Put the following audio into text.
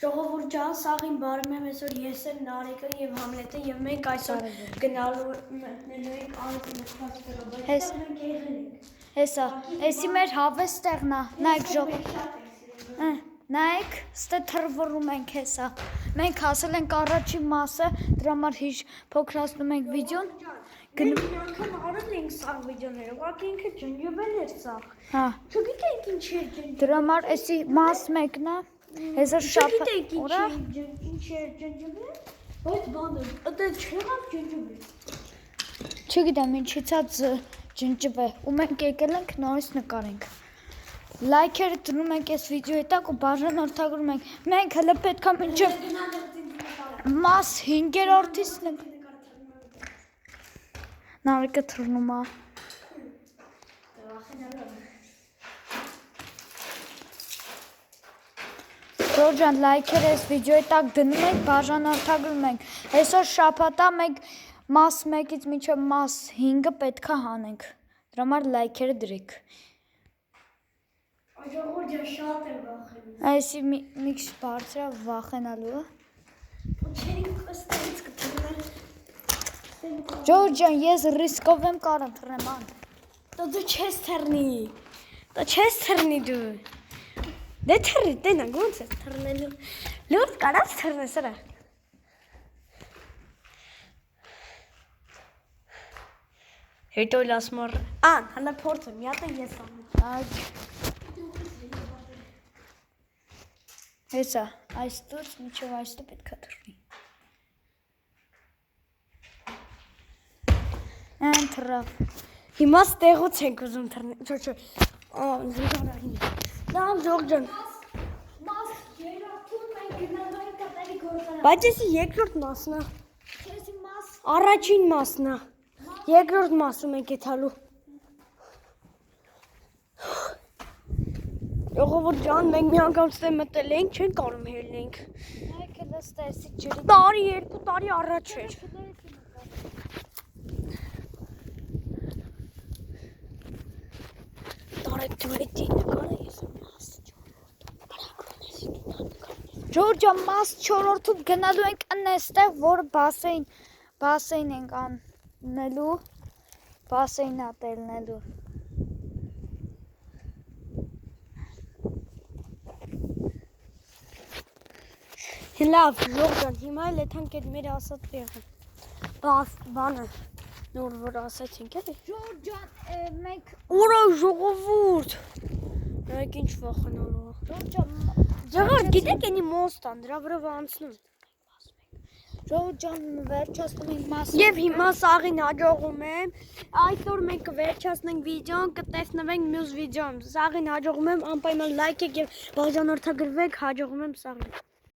Ժողովուրդ ջան, սաղին բարում եմ այսօր ես եմ Նարեկը եւ Համլետը եւ մենք այսօր գնալու ենք անցնող Հեսա, էսի մեր հավես տեղնա, նայք նայք, ստե թրվռում ենք հեսա, մենք հասել ենք առաջի մասը, դրա համար փոքրացնում ենք վիդյոն, Մենք անգամ արել ենք սաղ վիդյոները, ուղղակի ինքը ջնջվել էր սաղ, չգիտենք ինչ էր ջնջվել, դրա համար էսի մաս մեկն է, հեսա շապը, ինչ էր ջնջվել, բայց բանը, դա չեղավ ջնջվել, չգիտեմ ինչից է ջնջվել, ու մենք եկել ենք նորից նկարենք, լայքերը դնում ենք այս վիդյոյի տակ ու բաժանորդագրում ենք, մենք հլը պետք է մինչև մաս 5-րդից Նարեկը թռնում է Ժորժան լայքերը այս վիդյոյի տակ դնում ենք, բաժանորդագրում ենք, այսօր շաբաթ է մենք մաս 1-ից մինչև մաս 5-ը պետք է հանենք, դրա համար լայքերը դրեք Ժողովուրդ ջան, շատ եմ վախենում Այսի մի քիչ բարձր է վախենալու Ժորժ ջան, ես ռիսկով եմ կարող թռեմ ան Դու չես թռնի դու Դե թռի, տենանք, ոնց ես թռնելու Լուրջ կարած թռնես հրա Հետո էլ ասում առ Ան, հլա փորձեմ, յատը ես անում Հեսա, այստուց մինչև այստու պետք է թռնի Ան թռավ Հիմա ստեղուց ենք ուզում թռնել Լավ Ժորժ ջան Մաս երրորդում մենք գնալու ենք կատերի գործարան Բայց էսի երկրորդ մասն է Չեսի մաս Առաջին մասն է Երկրորդ մասում ենք եթալու Ժողովուրդ ջան, մենք մի անգամ ստե մտել ենք, չենք կարում հելնենք Նայք էլ ստե էսի ջրի Տարի, 2 տարի առաջ էր Տարեք ջրետի նկարը ես եմ մաս Ժորժ ջան, մաս 4-ում գնալու ենք այնտեղ, որ բասեին ենք անելու, բասեին ատելնելու Լավ, Ժորժ ջան, հիմա էլ եթանք այդ մեր ասած տեղը Բանը, նոր որ ասացինք էլի Ժորժ ջան, մենք Ուրա ժողովուրդ Նայք ինչ վախենալու Ժորժ ջան, Ժողովուրդ, գիտեք ենի մոստան, դրա վրով անցնում Ժորժ ջան, վերջացնում ենք մասը Եվ հիմա սաղին հաջողում եմ Այսօր մենք կվերջացնենք վիդյոն, կտեսնվենք մյուս վիդյոն Սաղին հաջողում եմ, անպայման լայք եք և բաժանորդագրվեք, հաջողում եմ սաղին